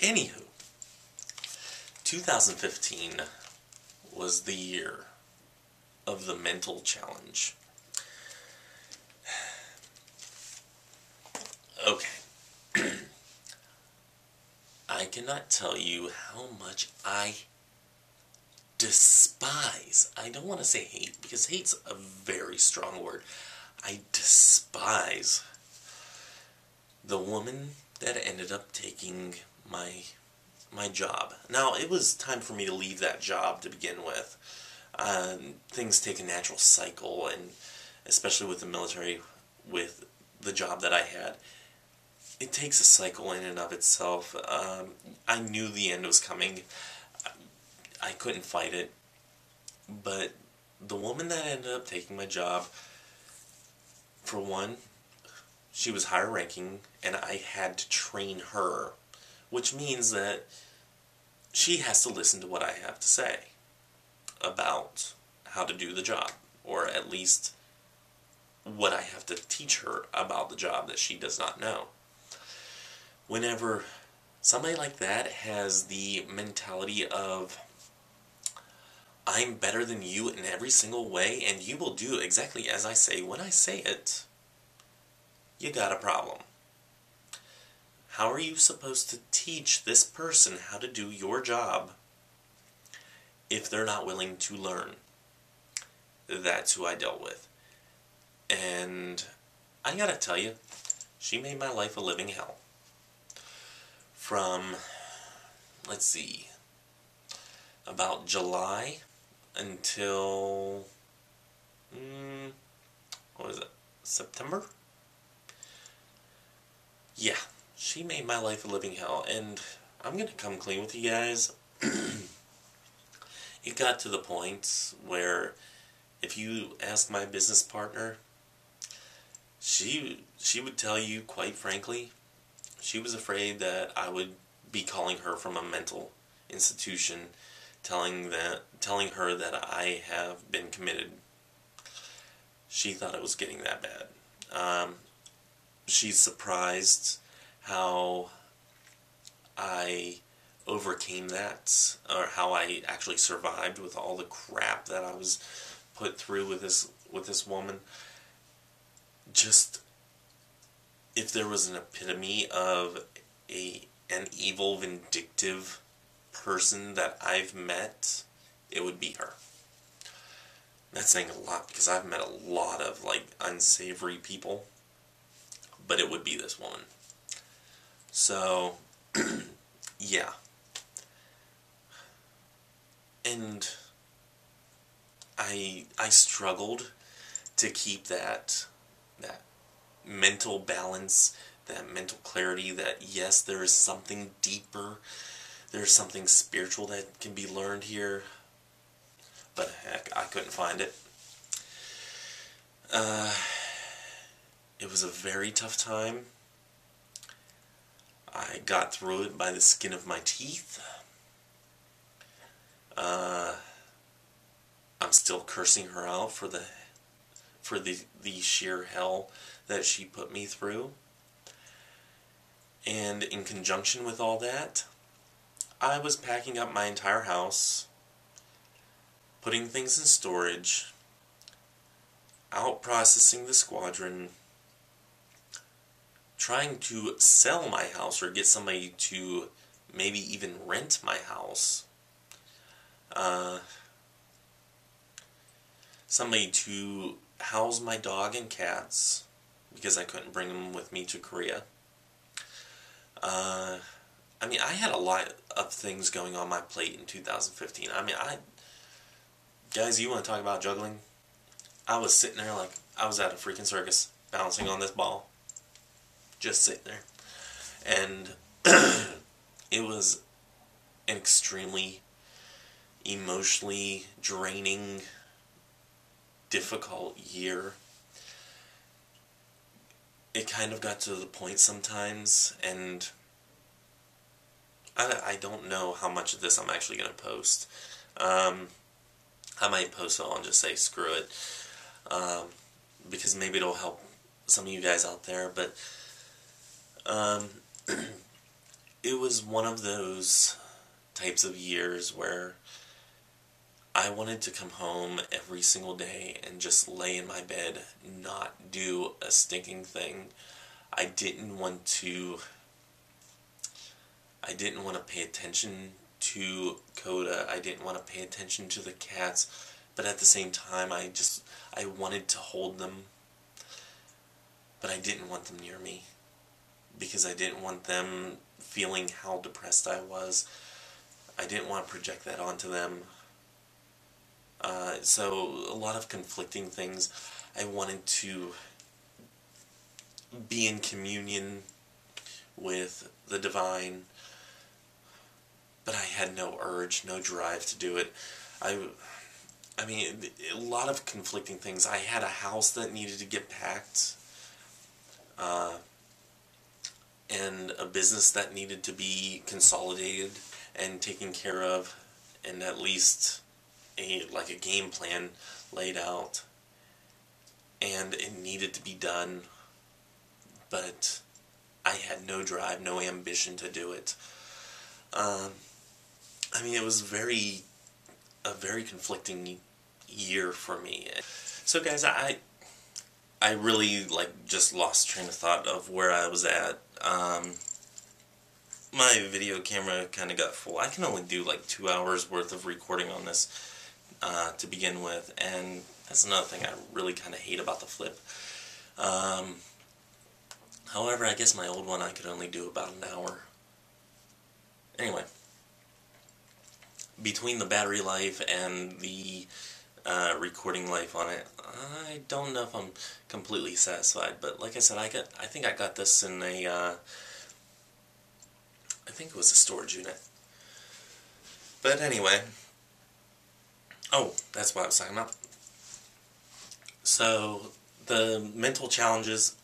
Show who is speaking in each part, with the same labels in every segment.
Speaker 1: Anywho, 2015 was the year of the mental challenge. Okay. I cannot tell you how much I despise. I don't want to say hate, because hate's a very strong word. I despise the woman that ended up taking my job. Now, it was time for me to leave that job to begin with. Things take a natural cycle, and especially with the military, with the job that I had, it takes a cycle in and of itself. I knew the end was coming. I couldn't fight it. But the woman that ended up taking my job, for one, she was higher ranking, and I had to train her, which means that she has to listen to what I have to say about how to do the job, or at least what I have to teach her about the job that she does not know. Whenever somebody like that has the mentality of, I'm better than you in every single way, and you will do exactly as I say when I say it, you got a problem. How are you supposed to teach this person how to do your job if they're not willing to learn? That's who I dealt with. And I gotta tell you, she made my life a living hell. From, let's see, about July until, what was it, September? Yeah, she made my life a living hell, and I'm gonna come clean with you guys. It got to the point where, if you ask my business partner, she would tell you, quite frankly, she was afraid that I would be calling her from a mental institution, telling her that I have been committed. She thought it was getting that bad. She's surprised how I overcame that, or how I actually survived with all the crap that I was put through with this woman. Just, if there was an epitome of an evil, vindictive person that I've met, it would be her. That's saying a lot, because I've met a lot of, unsavory people, but it would be this woman. So, yeah. And I struggled to keep that mental balance, that mental clarity, that yes, there is something deeper, there's something spiritual that can be learned here, but heck, I couldn't find it. It was a very tough time. I got through it by the skin of my teeth. I'm still cursing her out for the sheer hell that she put me through. And in conjunction with all that, I was packing up my entire house, putting things in storage, out processing the squadron, trying to sell my house or get somebody to maybe even rent my house. Somebody to house my dog and cats, because I couldn't bring them with me to Korea. I had a lot of things going on my plate in 2015. Guys, you want to talk about juggling? I was sitting there like I was at a freaking circus, bouncing on this ball. Just sitting there. And it was an extremely emotionally draining, difficult year. It kind of got to the point sometimes, and I don't know how much of this I'm actually going to post. I might post it all and just say screw it, because maybe it'll help some of you guys out there, but it was one of those types of years where I wanted to come home every single day and just lay in my bed, not do a stinking thing. I didn't want to pay attention to Coda. I didn't want to pay attention to the cats, but at the same time I wanted to hold them, but I didn't want them near me because I didn't want them feeling how depressed I was. I didn't want to project that onto them. So a lot of conflicting things. I wanted to be in communion with the divine, but I had no urge, no drive to do it. I mean, a lot of conflicting things. I had a house that needed to get packed, and a business that needed to be consolidated and taken care of, and at least a game plan laid out, and it needed to be done, but I had no drive, no ambition to do it. I mean, it was a very conflicting year for me. So guys, I really just lost train of thought of where I was at. My video camera kind of got full. I can only do 2 hours worth of recording on this to begin with, and that's another thing I really kind of hate about the Flip. However, I guess my old one I could only do about an hour. Anyway, between the battery life and the recording life on it, I don't know if I'm completely satisfied. But like I said, I think I got this in a I think it was a storage unit. But anyway, oh, that's what I was talking about. So the mental challenges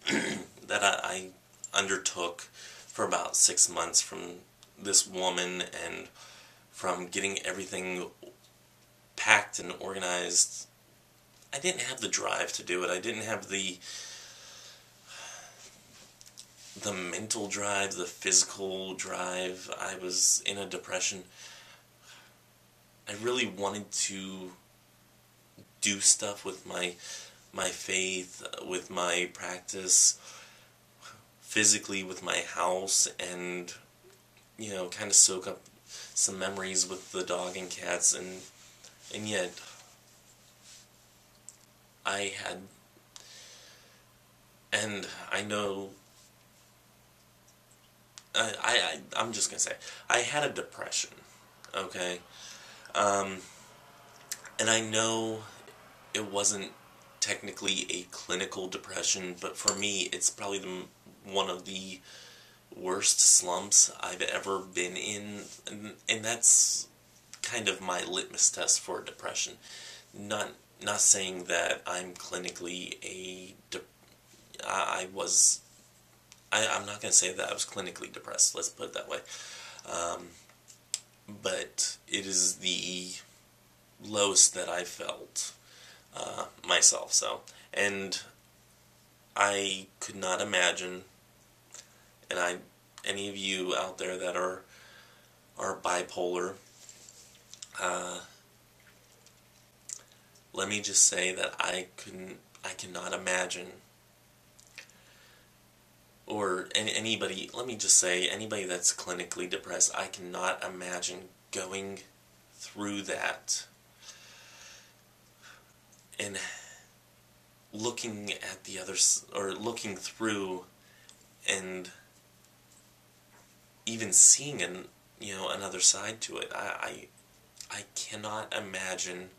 Speaker 1: that I undertook for about 6 months from this woman, and from getting everything packed and organized, I didn't have the drive to do it. I didn't have the mental drive, the physical drive. I was in a depression. I really wanted to do stuff with my faith, with my practice, physically with my house, and kind of soak up some memories with the dog and cats, and yet I had, and I know, I'm just gonna say, I had a depression, okay, and I know it wasn't technically a clinical depression, but for me, it's probably one of the worst slumps I've ever been in, and that's kind of my litmus test for depression. Not saying that I'm clinically I'm not going to say that I was clinically depressed, let's put it that way. But it is the lowest that I felt myself, and I could not imagine, and any of you out there that are bipolar, let me just say that I cannot imagine, or anybody, let me just say, anybody that's clinically depressed, I cannot imagine going through that and looking at the others, or looking through and even seeing another side to it. I cannot imagine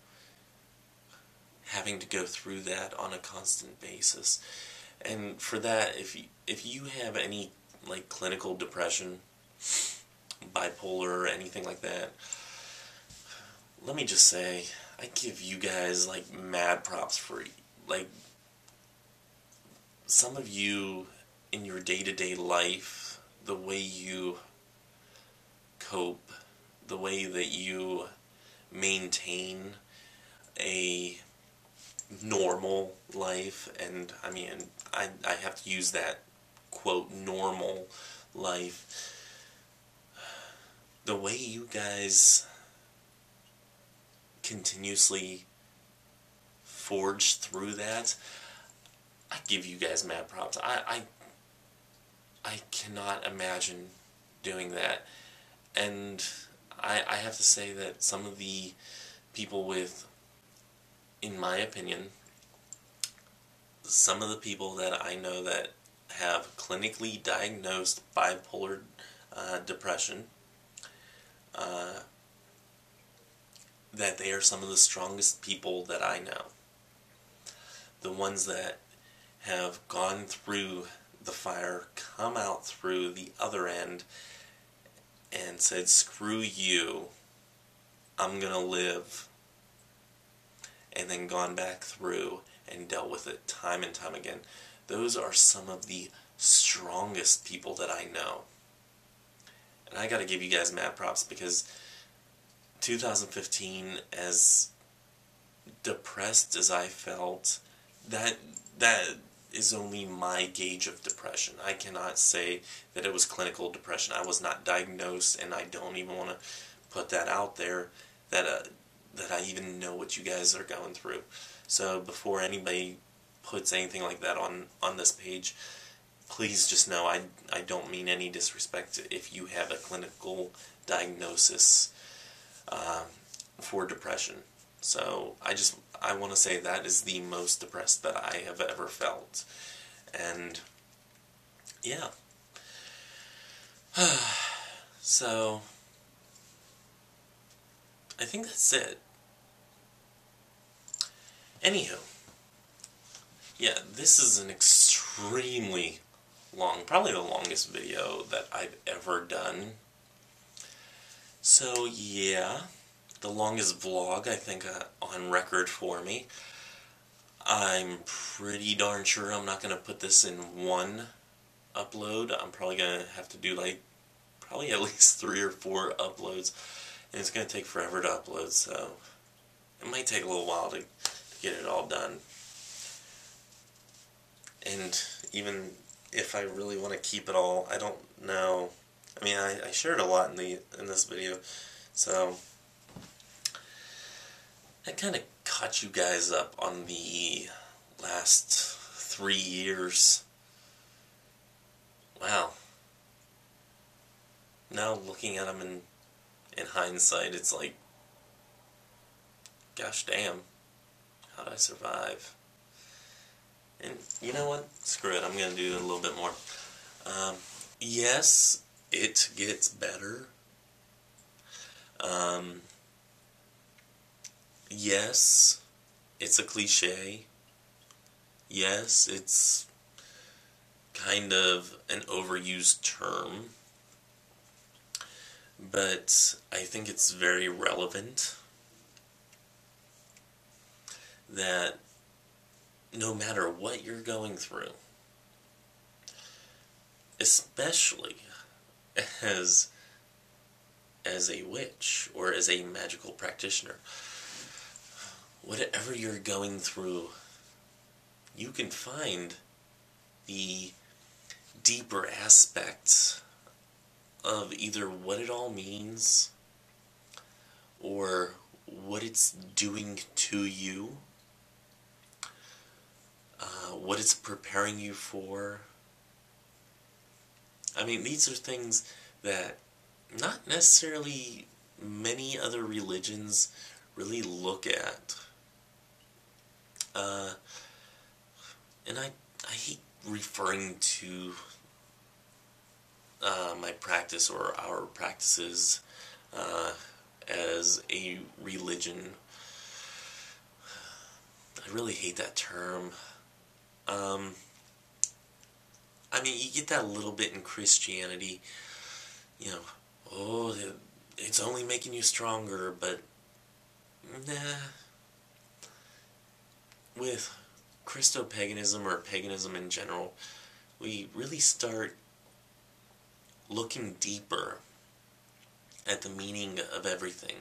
Speaker 1: having to go through that on a constant basis. And for that, if you have any clinical depression, bipolar, or anything like that, let me just say, I give you guys mad props for some of you in your day-to-day life, the way you cope, the way that you maintain a normal life, and I mean, I have to use that quote, normal life. the way you guys continuously forge through that, I give you guys mad props. I cannot imagine doing that. And I have to say that some of the people with, in my opinion, some of the people that I know that have clinically diagnosed bipolar depression, that they are some of the strongest people that I know. The ones that have gone through the fire, come out through the other end, and said, screw you, I'm gonna live, and then gone back through and dealt with it time and time again. Those are some of the strongest people that I know. And I gotta give you guys mad props, because 2015, as depressed as I felt, that is only my gauge of depression. I cannot say that it was clinical depression. I was not diagnosed, and I don't even want to put that out there, that I even know what you guys are going through. So before anybody puts anything like that on this page, please just know I don't mean any disrespect if you have a clinical diagnosis for depression. So I want to say that is the most depressed that I have ever felt. And yeah. So I think that's it. Anywho, yeah, this is an extremely long, probably the longest video that I've ever done. So yeah, the longest vlog, I think, on record for me. I'm pretty darn sure I'm not going to put this in one upload. I'm probably going to have to do, like, probably at least 3 or 4 uploads. And it's going to take forever to upload, so it might take a little while to get it all done. And even if I really want to keep it all, I don't know. I mean, I shared a lot in this video, so I kind of caught you guys up on the last 3 years. Wow. Now looking at them in hindsight, it's like, gosh damn, how did I survive? And you know what? Screw it, I'm going to do a little bit more. Yes, it gets better. Yes, it's a cliche. Yes, it's kind of an overused term. But I think it's very relevant that no matter what you're going through, especially as a witch or as a magical practitioner, whatever you're going through, you can find the deeper aspects of either what it all means or what it's doing to you, what it's preparing you for. I mean, these are things that not necessarily many other religions really look at. And I hate referring to my practice or our practices as a religion. I really hate that term. I mean, you get that a little bit in Christianity, you know, oh, it's only making you stronger, but nah. With Christo-Paganism or paganism in general, we really start looking deeper at the meaning of everything.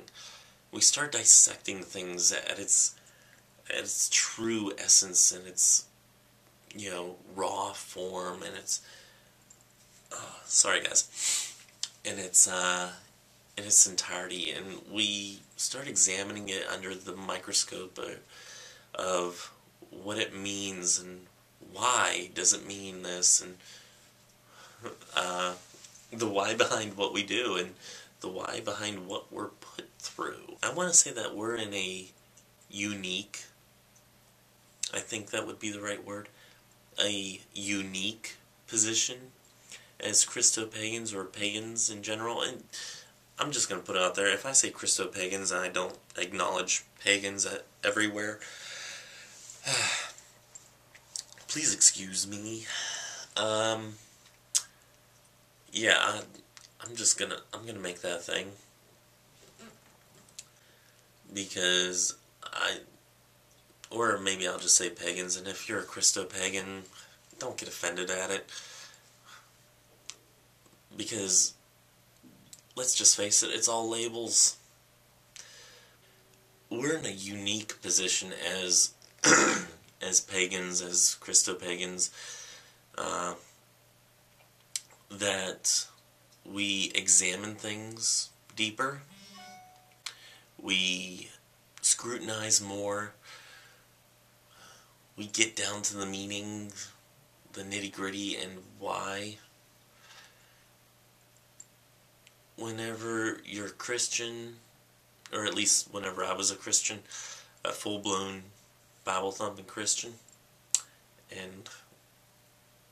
Speaker 1: We start dissecting things at its true essence and its, you know, raw form, and its sorry guys, and its in its entirety, and we start examining it under the microscope of what it means and why does it mean this, and the why behind what we do and the why behind what we're put through. I want to say that we're in a unique, I think that would be the right word, a unique position as Christo-Pagans or pagans in general. And I'm just going to put it out there, if I say Christo-Pagans and I don't acknowledge pagans everywhere, please excuse me. Yeah, I'm gonna make that a thing, because or maybe I'll just say pagans, and if you're a Christo-Pagan, don't get offended at it, because let's just face it, it's all labels. We're in a unique position as as pagans, as Christo-Pagans, that we examine things deeper, we scrutinize more, we get down to the meaning, the nitty-gritty, and why. Whenever you're Christian, or at least whenever I was a Christian, a full-blown Bible-thumping Christian, and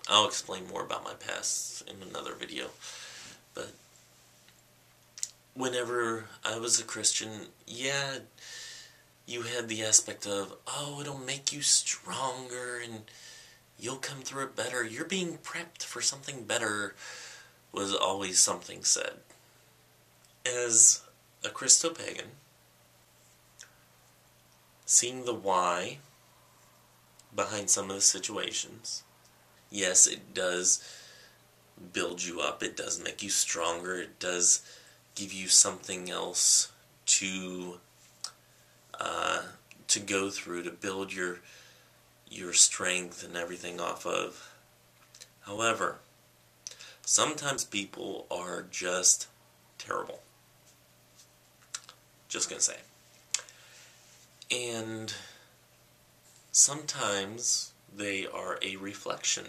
Speaker 1: I'll explain more about my past in another video, but whenever I was a Christian, yeah, you had the aspect of, oh, it'll make you stronger and you'll come through it better, you're being prepped for something better, was always something said. As a Christo-Pagan, seeing the why behind some of the situations, yes, it does build you up, it does make you stronger, it does give you something else to go through, to build your strength and everything off of. However, sometimes people are just terrible. Just gonna say. And sometimes they are a reflection.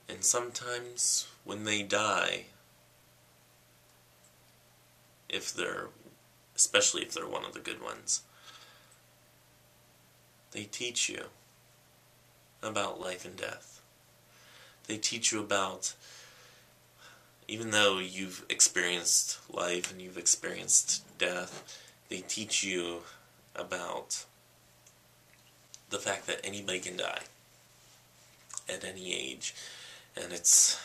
Speaker 1: And sometimes when they die, especially if they're one of the good ones, they teach you about life and death. They teach you about, even though you've experienced life and you've experienced death, they teach you about the fact that anybody can die at any age, and it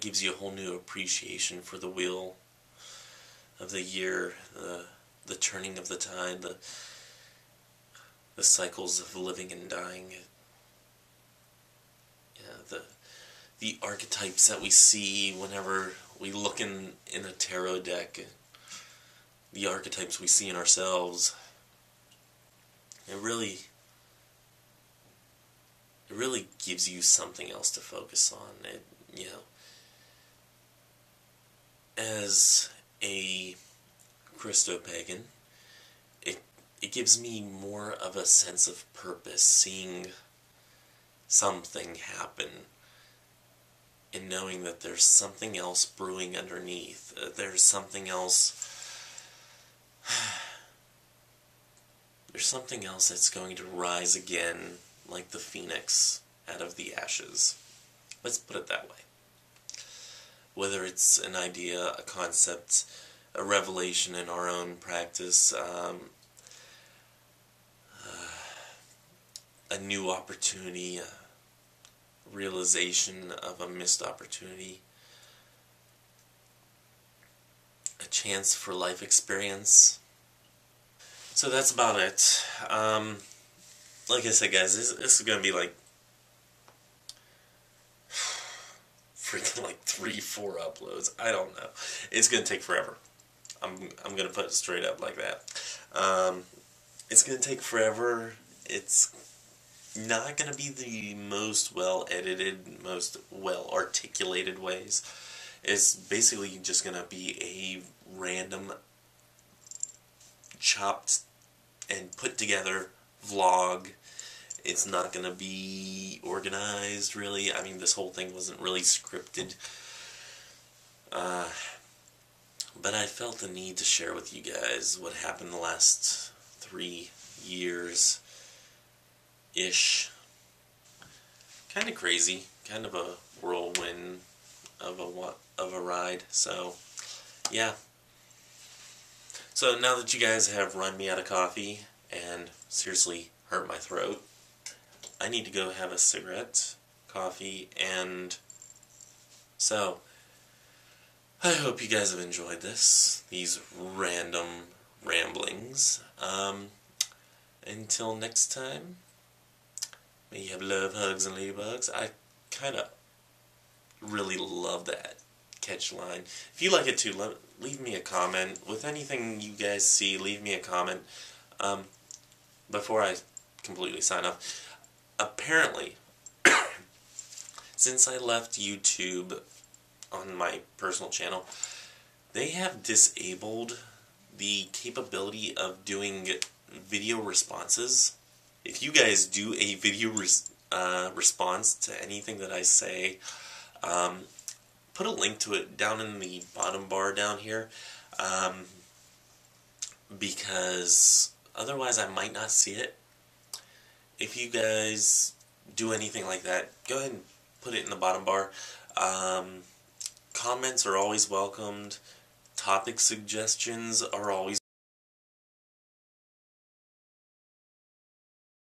Speaker 1: gives you a whole new appreciation for the wheel of the year, the turning of the tide, the cycles of living and dying. Yeah, the archetypes that we see whenever we look in a tarot deck, the archetypes we see in ourselves, it really gives you something else to focus on. As a Christo-Pagan, it gives me more of a sense of purpose, seeing something happen and knowing that there's something else brewing underneath. There's something else that's going to rise again, like the phoenix out of the ashes. Let's put it that way. Whether it's an idea, a concept, a revelation in our own practice, a new opportunity, a realization of a missed opportunity, a chance for life experience. So that's about it. Like I said, guys, this is going to be like freaking like 3-4 uploads. I don't know. It's going to take forever. I'm going to put it straight up like that. It's going to take forever. It's not going to be the most well-edited, most well-articulated ways. It's basically just going to be a random, chopped and put together vlog. It's not going to be organized, really. I mean, this whole thing wasn't really scripted. But I felt the need to share with you guys what happened the last 3 years-ish. Kind of crazy. Kind of a whirlwind of a ride. So, yeah. So now that you guys have run me out of coffee and seriously hurt my throat, I need to go have a cigarette, coffee, and so I hope you guys have enjoyed these random ramblings. Until next time, may you have love, hugs, and ladybugs. I kind of really love that catch line. If you like it too, leave me a comment. With anything you guys see, leave me a comment. Before I completely sign off, apparently, since I left YouTube on my personal channel, they have disabled the capability of doing video responses. If you guys do a video response to anything that I say, put a link to it down in the bottom bar down here, because otherwise I might not see it. If you guys do anything like that, go ahead and put it in the bottom bar. Comments are always welcomed. Topic suggestions are always